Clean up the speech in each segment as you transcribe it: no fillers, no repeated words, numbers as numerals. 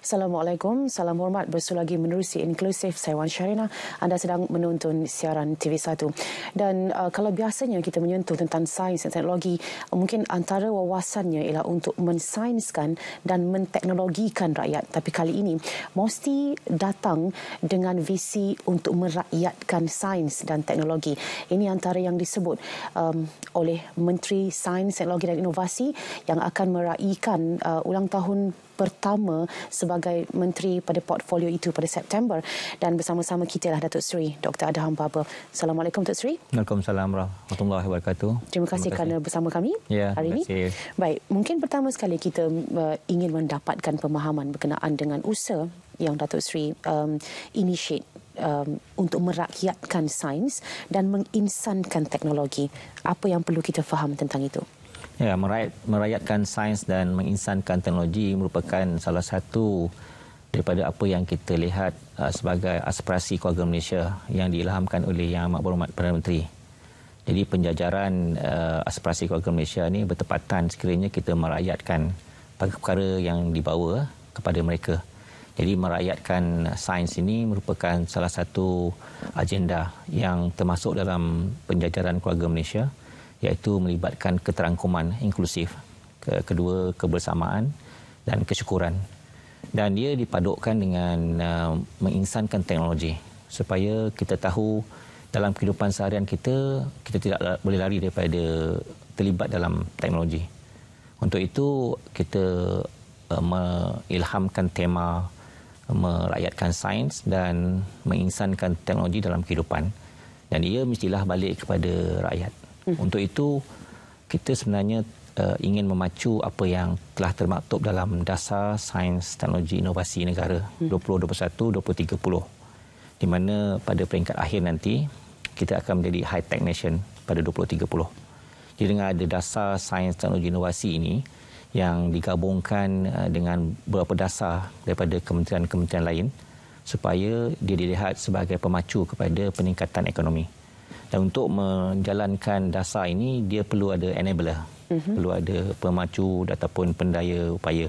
Assalamualaikum, salam hormat bersulagi menerusi inklusif. Saya Wan Syarina. Anda sedang menonton siaran TV1. Dan kalau biasanya kita menyentuh tentang sains dan teknologi, mungkin antara wawasannya ialah untuk mensainskan dan menteknologikan rakyat. Tapi kali ini mesti datang dengan visi untuk merakyatkan sains dan teknologi. Ini antara yang disebut oleh Menteri Sains, Teknologi dan Inovasi yang akan meraihkan ulang tahun pertama sebagai menteri pada portfolio itu pada September. Dan bersama-sama kita lah Datuk Seri Dr. Adham Baba. Assalamualaikum Datuk Seri. Waalaikumsalam warahmatullahi wabarakatuh. Terima kasih kerana bersama kami hari ini. Baik, mungkin pertama sekali kita ingin mendapatkan pemahaman berkenaan dengan usaha yang Datuk Seri initiate untuk merakyatkan sains dan menginsankan teknologi. Apa yang perlu kita faham tentang itu? Ya, merakyatkan sains dan menginsankan teknologi merupakan salah satu daripada apa yang kita lihat sebagai aspirasi keluarga Malaysia yang diilhamkan oleh Yang Amat Berhormat Perdana Menteri. Jadi penjajaran aspirasi keluarga Malaysia ini bertepatan sekiranya kita merakyatkan perkara yang dibawa kepada mereka. Jadi merakyatkan sains ini merupakan salah satu agenda yang termasuk dalam penjajaran keluarga Malaysia, iaitu melibatkan keterangkuman inklusif, kedua kebersamaan dan kesyukuran. Dan dia dipadukkan dengan menginsankan teknologi supaya kita tahu dalam kehidupan seharian kita tidak boleh lari daripada terlibat dalam teknologi. Untuk itu kita mengilhamkan tema merakyatkan sains dan menginsankan teknologi dalam kehidupan. Dan ia mestilah balik kepada rakyat. Untuk itu, kita sebenarnya ingin memacu apa yang telah termaktub dalam Dasar Sains Teknologi Inovasi Negara 2021-2030, di mana pada peringkat akhir nanti kita akan menjadi high-tech nation pada 2030. Jadi dengan ada Dasar Sains Teknologi Inovasi ini yang digabungkan dengan beberapa dasar daripada kementerian-kementerian lain supaya dia dilihat sebagai pemacu kepada peningkatan ekonomi. Dan untuk menjalankan dasar ini, dia perlu ada enabler, perlu ada pemacu ataupun pendaya upaya.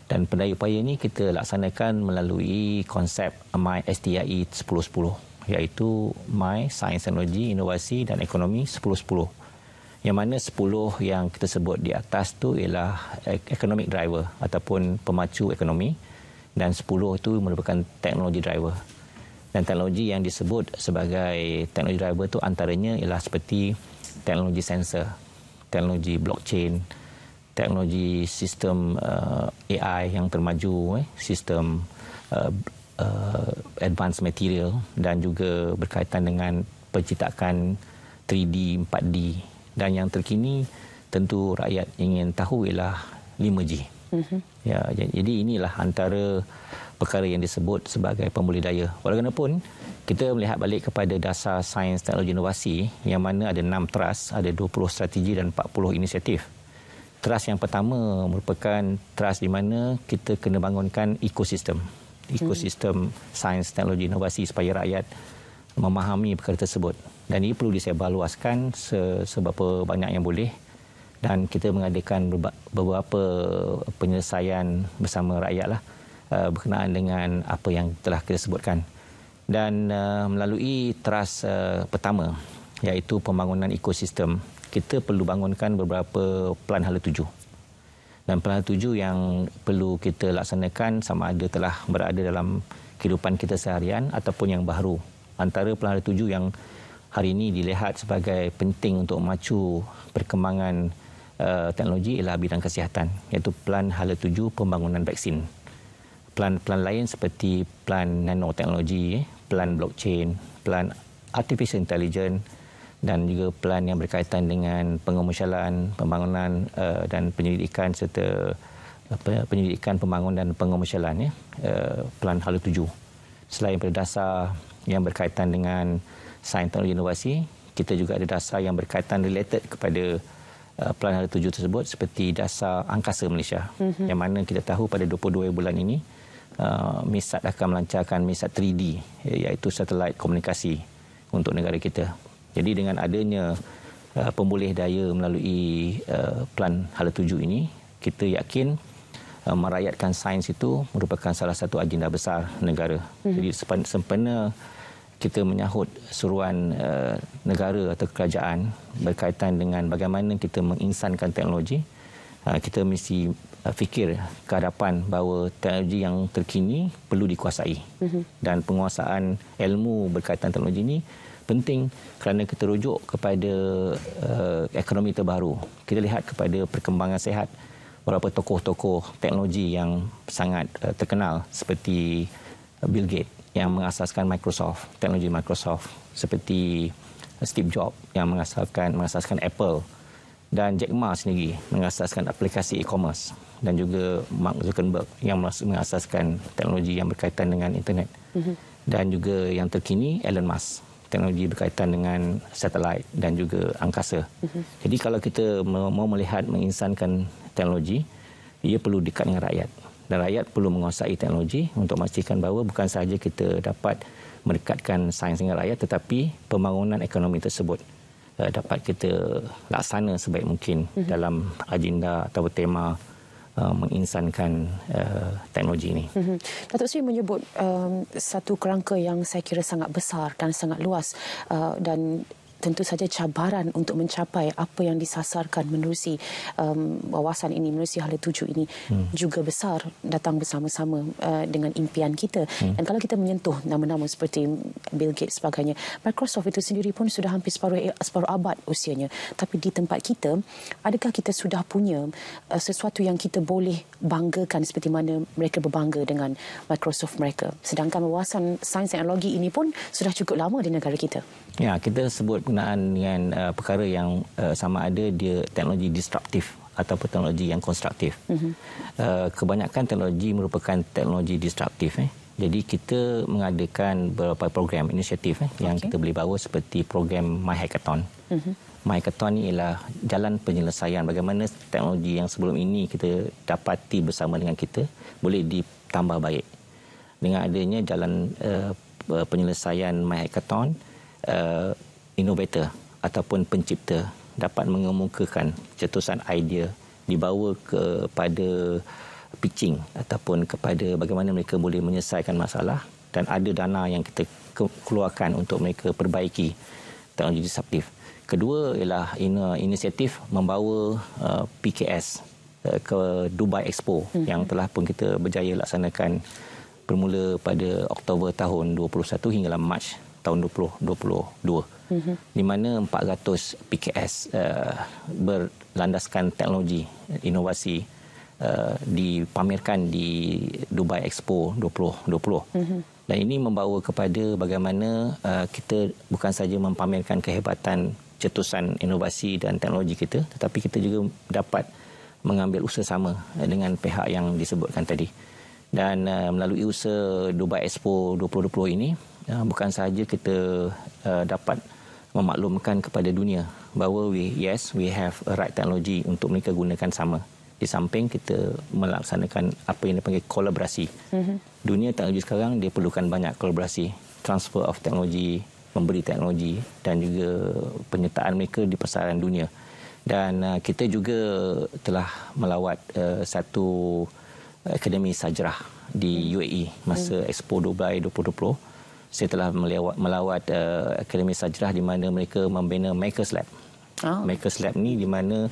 Dan pendaya upaya ini kita laksanakan melalui konsep My STIE 1010, iaitu My Sains, Teknologi, Inovasi dan Ekonomi 1010. Yang mana 10 yang kita sebut di atas tu ialah economic driver ataupun pemacu ekonomi, dan 10 itu merupakan teknologi driver. Dan teknologi yang disebut sebagai teknologi driver itu antaranya ialah seperti teknologi sensor, teknologi blockchain, teknologi sistem AI yang termaju, sistem advanced material, dan juga berkaitan dengan penciptaan 3D, 4D. Dan yang terkini tentu rakyat ingin tahu ialah 5G. Ya, jadi inilah antara perkara yang disebut sebagai pembudidaya. Walaupun kita melihat balik kepada Dasar Sains Teknologi Inovasi yang mana ada 6 trust, ada 20 strategi dan 40 inisiatif. Trust yang pertama merupakan trust di mana kita kena bangunkan ekosistem. Ekosistem sains, teknologi, inovasi supaya rakyat memahami perkara tersebut. Dan ini perlu disebarluaskan seberapa banyak yang boleh. Dan kita mengadakan beberapa penyelesaian bersama rakyat lah berkenaan dengan apa yang telah kita sebutkan. Dan melalui trust pertama, iaitu pembangunan ekosistem, kita perlu bangunkan beberapa plan hala tuju. Dan plan hala tuju yang perlu kita laksanakan sama ada telah berada dalam kehidupan kita seharian ataupun yang baru. Antara plan hala tuju yang hari ini dilihat sebagai penting untuk memacu perkembangan teknologi ialah bidang kesihatan, iaitu plan hala tuju pembangunan vaksin. Plan-plan lain seperti plan nanoteknologi, plan blockchain, plan artificial intelligence dan juga plan yang berkaitan dengan pengomersialan, pembangunan dan penyelidikan serta penyelidikan pembangunan dan pengomersialan, plan hala tuju. Selain pada dasar yang berkaitan dengan sains, teknologi, inovasi, kita juga ada dasar yang berkaitan related kepada plan hala tuju tersebut seperti dasar angkasa Malaysia, yang mana kita tahu pada 22 bulan ini MISAT akan melancarkan MISAT 3D, iaitu satelit komunikasi untuk negara kita. Jadi dengan adanya pemboleh daya melalui plan hala tuju ini, kita yakin merakyatkan sains itu merupakan salah satu agenda besar negara. Jadi sempena kita menyahut suruhan negara atau kerajaan berkaitan dengan bagaimana kita menginsankan teknologi, kita mesti fikir ke hadapan bahawa teknologi yang terkini perlu dikuasai. Dan penguasaan ilmu berkaitan teknologi ini penting kerana kita rujuk kepada ekonomi terbaru. Kita lihat kepada perkembangan sihat beberapa tokoh-tokoh teknologi yang sangat terkenal seperti Bill Gates yang mengasaskan Microsoft, teknologi Microsoft, seperti Steve Jobs yang mengasaskan Apple, dan Jack Ma sendiri mengasaskan aplikasi e-commerce, dan juga Mark Zuckerberg yang mengasaskan teknologi yang berkaitan dengan internet. Dan juga yang terkini Elon Musk, teknologi berkaitan dengan satelit dan juga angkasa. Jadi kalau kita mau melihat menginsankan teknologi, ia perlu dekat dengan rakyat. Dan rakyat perlu menguasai teknologi untuk memastikan bahawa bukan sahaja kita dapat mendekatkan sains dengan rakyat, tetapi pembangunan ekonomi tersebut dapat kita laksana sebaik mungkin dalam agenda atau tema menginsankan teknologi ini. Datuk Seri menyebut satu kerangka yang saya kira sangat besar dan sangat luas, dan tentu saja cabaran untuk mencapai apa yang disasarkan menerusi wawasan ini, menerusi hala tuju ini juga besar, datang bersama-sama dengan impian kita. Dan kalau kita menyentuh nama-nama seperti Bill Gates sebagainya, Microsoft itu sendiri pun sudah hampir separuh abad usianya. Tapi di tempat kita, adakah kita sudah punya sesuatu yang kita boleh banggakan seperti mana mereka berbangga dengan Microsoft mereka? Sedangkan wawasan sains teknologi ini pun sudah cukup lama di negara kita. Ya, kita sebut penggunaan dengan perkara yang sama ada dia teknologi disruptif ataupun teknologi yang konstruktif. Kebanyakan teknologi merupakan teknologi disruptif. Jadi kita mengadakan beberapa program, inisiatif yang kita boleh bawa seperti program My Hackathon. My Hackathon ini ialah jalan penyelesaian bagaimana teknologi yang sebelum ini kita dapati bersama dengan kita boleh ditambah baik. Dengan adanya jalan penyelesaian My Hackathon, innovator ataupun pencipta dapat mengemukakan cetusan idea, dibawa kepada pitching ataupun kepada bagaimana mereka boleh menyelesaikan masalah, dan ada dana yang kita keluarkan untuk mereka perbaiki teknologi disruptif. Kedua ialah inisiatif membawa PKS ke Dubai Expo yang telah pun kita berjaya laksanakan bermula pada Oktober tahun 2021 hinggalah Mac tahun 2022, di mana 400 PKS berlandaskan teknologi inovasi dipamerkan di Dubai Expo 2020. Dan ini membawa kepada bagaimana kita bukan saja mempamerkan kehebatan cetusan inovasi dan teknologi kita, tetapi kita juga dapat mengambil usaha sama dengan pihak yang disebutkan tadi. Dan melalui usaha Dubai Expo 2020 ini, bukan sahaja kita dapat memaklumkan kepada dunia bahawa we have a right teknologi untuk mereka gunakan sama. Di samping kita melaksanakan apa yang dipanggil kolaborasi. Dunia teknologi sekarang dia perlukan banyak kolaborasi, transfer of teknologi, memberi teknologi dan juga penyertaan mereka di pasaran dunia. Dan kita juga telah melawat satu Akademi Sajarah di UAE masa Expo Dubai 2020. Saya telah melawat Akademi Sajarah di mana mereka membina Makers Lab. Makers Lab ni di mana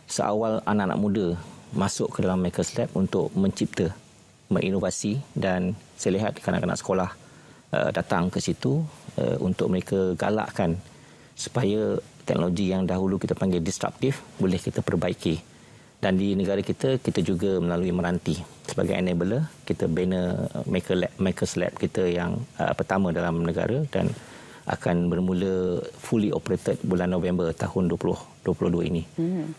seawal anak-anak muda masuk ke dalam Makers Lab untuk mencipta, menginovasi, dan saya lihat kanak-kanak sekolah datang ke situ untuk mereka galakkan supaya teknologi yang dahulu kita panggil disruptif boleh kita perbaiki. Dan di negara kita, kita juga melalui Meranti sebagai enabler, kita bina Makers Lab kita yang pertama dalam negara dan akan bermula fully operated bulan November tahun 2022 ini.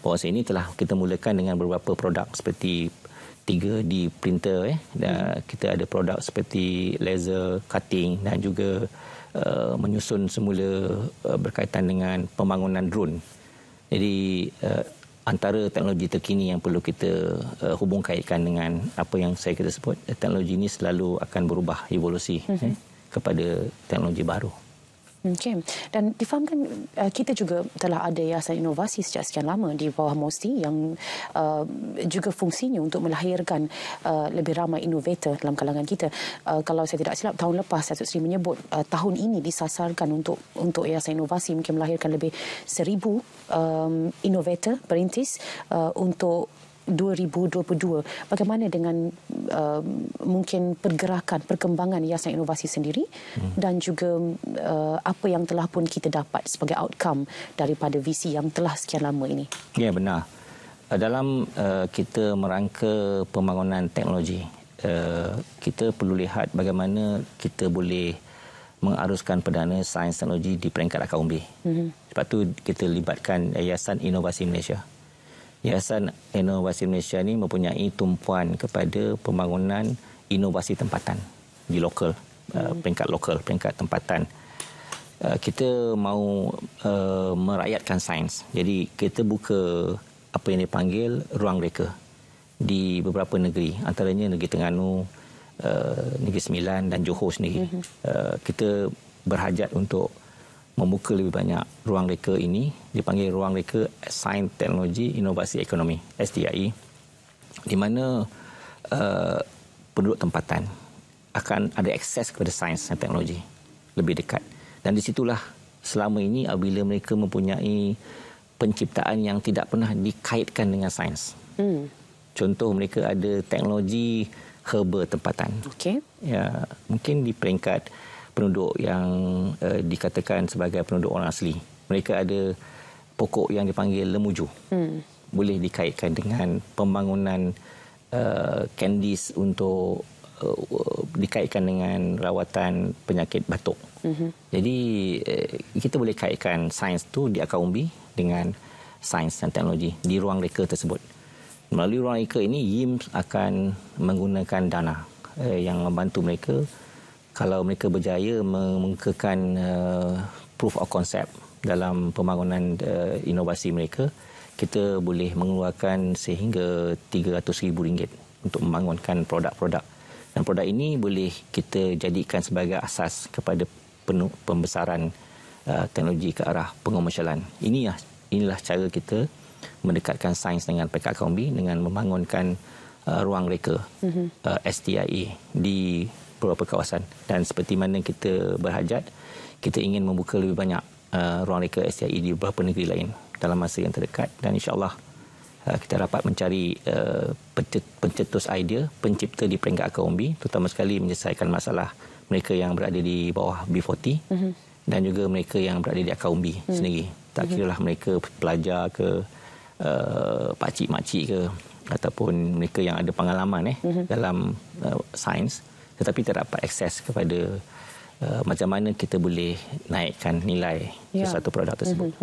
Proses ini telah kita mulakan dengan beberapa produk seperti 3D printer. Dan kita ada produk seperti laser cutting dan juga menyusun semula berkaitan dengan pembangunan drone. Jadi antara teknologi terkini yang perlu kita hubung kaitkan dengan apa yang saya kita sebut, teknologi ini selalu akan berubah, evolusi kepada teknologi baru. Okay. Dan difahamkan kita juga telah ada Yayasan Inovasi sejak sekian lama di bawah MOSTI yang juga fungsinya untuk melahirkan lebih ramai inovator dalam kalangan kita. Kalau saya tidak silap, tahun lepas Datuk Seri menyebut tahun ini disasarkan untuk Yayasan Inovasi mungkin melahirkan lebih 1,000 inovator perintis untuk 2022. Bagaimana dengan mungkin perkembangan Yayasan Inovasi sendiri dan juga apa yang telah pun kita dapat sebagai outcome daripada visi yang telah sekian lama ini? Ya, benar. Dalam kita merangka pembangunan teknologi, kita perlu lihat bagaimana kita boleh mengaruskan perdana sains teknologi di peringkat akar umbi. Sebab tu kita libatkan Yayasan Inovasi Malaysia. Yayasan Inovasi Malaysia ini mempunyai tumpuan kepada pembangunan inovasi tempatan di lokal, peringkat lokal, peringkat tempatan. Kita mahu merakyatkan sains. Jadi kita buka apa yang dipanggil ruang reka di beberapa negeri, antaranya Negeri Terengganu, Negeri Sembilan dan Johor sendiri. Kita berhajat untuk membuka lebih banyak ruang reka ini, dipanggil ruang reka Sains Teknologi Inovasi Ekonomi STIE, di mana penduduk tempatan akan ada akses kepada sains dan teknologi lebih dekat. Dan di situlah selama ini apabila mereka mempunyai penciptaan yang tidak pernah dikaitkan dengan sains. Contoh, mereka ada teknologi herba tempatan. Okey. Ya, mungkin di peringkat penduduk yang dikatakan sebagai penduduk orang asli. Mereka ada pokok yang dipanggil lemuju. Boleh dikaitkan dengan pembangunan kandis untuk dikaitkan dengan rawatan penyakit batuk. Jadi kita boleh kaitkan sains tu di akar umbi dengan sains dan teknologi di ruang reka tersebut. Melalui ruang reka ini, YIMS akan menggunakan dana yang membantu mereka. Kalau mereka berjaya mengemukakan proof of concept dalam pembangunan inovasi mereka, kita boleh mengeluarkan sehingga RM300,000 untuk membangunkan produk-produk. Dan produk ini boleh kita jadikan sebagai asas kepada pembesaran teknologi ke arah pengomersialan. Inilah cara kita mendekatkan sains dengan peringkat akar umbi dengan membangunkan ruang reka STIE di beberapa kawasan. Dan seperti mana kita berhajat, kita ingin membuka lebih banyak ruang reka STIE di beberapa negeri lain dalam masa yang terdekat, dan insyaAllah kita dapat mencari pencetus idea, pencipta di peringkat akar umbi, terutama sekali menyelesaikan masalah mereka yang berada di bawah B40 dan juga mereka yang berada di akar umbi sendiri. Tak kiralah mereka pelajar ke pakcik-makcik ke ataupun mereka yang ada pengalaman dalam sains, tetapi tak dapat akses kepada macam mana kita boleh naikkan nilai sesuatu produk tersebut.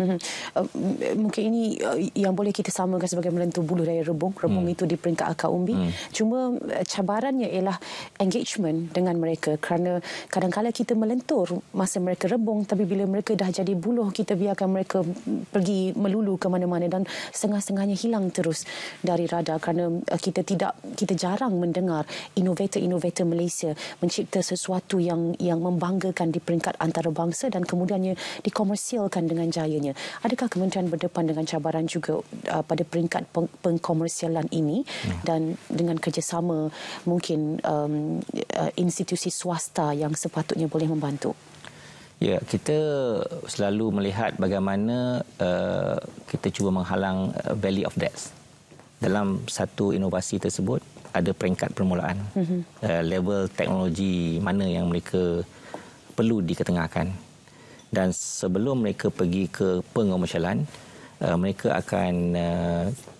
Mungkin ini yang boleh kita samakan sebagai melentur buluh daya rebung. Rebung itu di peringkat akar umbi. Cuma cabarannya ialah engagement dengan mereka, kerana kadang-kadang kita melentur masa mereka rebung, tapi bila mereka dah jadi buluh, kita biarkan mereka pergi melulu ke mana-mana dan setengah-setengahnya hilang terus dari radar, kerana kita jarang mendengar inovator-inovator Malaysia mencipta sesuatu yang membanggakan di peringkat antarabangsa dan kemudiannya dikomersialkan dengan jayanya. Adakah kementerian berdepan dengan cabaran juga pada peringkat pengkomersialan ini dan dengan kerjasama mungkin institusi swasta yang sepatutnya boleh membantu? Ya, kita selalu melihat bagaimana kita cuba menghalang Valley of Death. Dalam satu inovasi tersebut ada peringkat permulaan. Level teknologi mana yang mereka perlu diketengahkan. Dan sebelum mereka pergi ke pengomersialan, mereka akan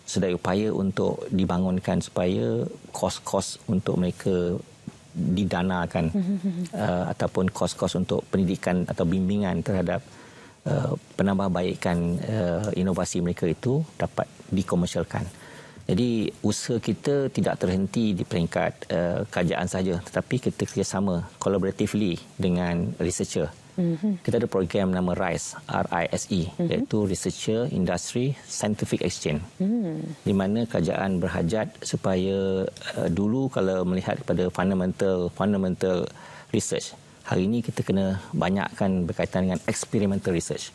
sedaya upaya untuk dibangunkan supaya kos-kos untuk mereka didanakan ataupun kos-kos untuk pendidikan atau bimbingan terhadap penambahbaikan inovasi mereka itu dapat dikomersialkan. Jadi usaha kita tidak terhenti di peringkat kerajaan saja, tetapi kita kerjasama collaboratively dengan researcher. Kita ada program nama RISE, RISE, iaitu Researcher Industry Scientific Exchange, di mana kerajaan berhajat supaya dulu kalau melihat kepada fundamental research, hari ini kita kena banyakkan berkaitan dengan experimental research.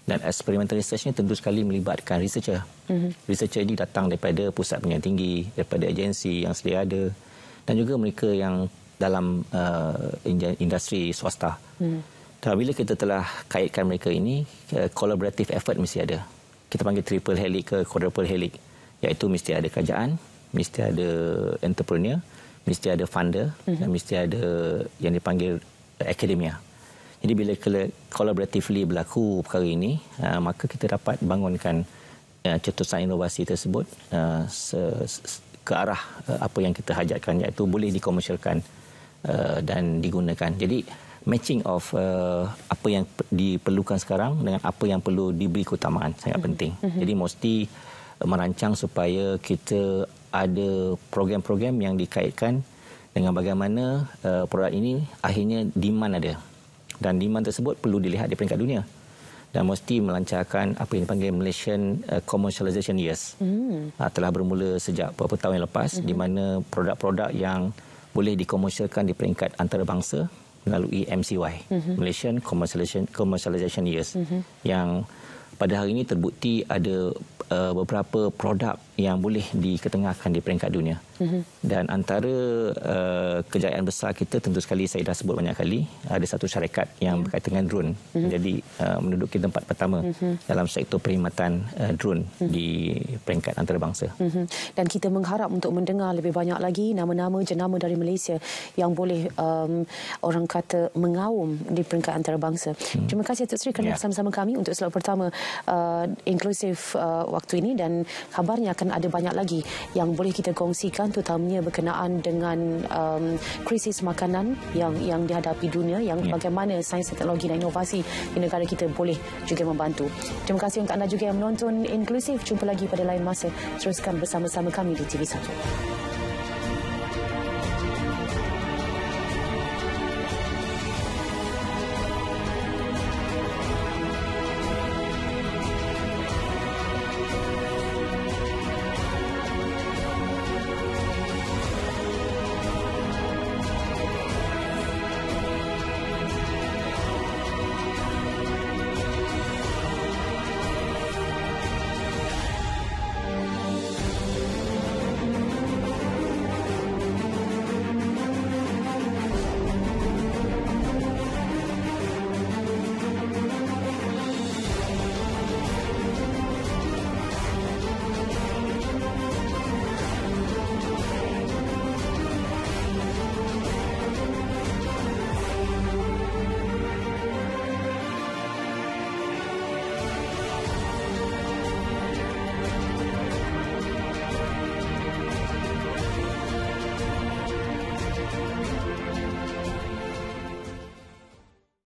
Dan experimental research ni tentu sekali melibatkan researcher. Researcher ini datang daripada pusat pendidikan tinggi, daripada agensi yang sedia ada dan juga mereka yang dalam industri swasta. Dan bila kita telah kaitkan mereka ini, collaborative effort mesti ada. Kita panggil triple helix ke quadruple helix, iaitu mesti ada kerajaan, mesti ada entrepreneur, mesti ada funder dan mesti ada yang dipanggil akademia. Jadi bila collaboratively berlaku perkara ini, maka kita dapat bangunkan cetusan inovasi tersebut ke arah apa yang kita hajatkan, iaitu boleh dikomersialkan dan digunakan. Jadi matching of apa yang diperlukan sekarang dengan apa yang perlu diberi keutamaan sangat penting. Jadi mesti merancang supaya kita ada program-program yang dikaitkan dengan bagaimana produk ini akhirnya demand ada. Dan demand tersebut perlu dilihat di peringkat dunia. Dan mesti melancarkan apa yang dipanggil Malaysian Commercialization Years. Telah bermula sejak beberapa tahun yang lepas, di mana produk-produk yang boleh dikomersialkan di peringkat antarabangsa melalui MCY, Malaysian Commercialization Years, yang pada hari ini terbukti ada beberapa produk yang boleh diketengahkan di peringkat dunia. Dan antara kejayaan besar kita, tentu sekali saya dah sebut banyak kali, ada satu syarikat yang berkaitan dengan drone. Jadi menduduki tempat pertama dalam sektor perkhidmatan drone di peringkat antarabangsa. Dan kita mengharap untuk mendengar lebih banyak lagi nama-nama jenama dari Malaysia yang boleh orang kata mengaum di peringkat antarabangsa. Terima kasih Datuk Seri kerana bersama-sama kami untuk slot pertama inklusif waktu ini, dan kabarnya akan ada banyak lagi yang boleh kita kongsikan, terutamanya berkenaan dengan krisis makanan yang dihadapi dunia, yang bagaimana sains, teknologi dan inovasi di negara kita boleh juga membantu. Terima kasih untuk anda juga yang menonton inklusif. Jumpa lagi pada lain masa. Teruskan bersama-sama kami di TV1.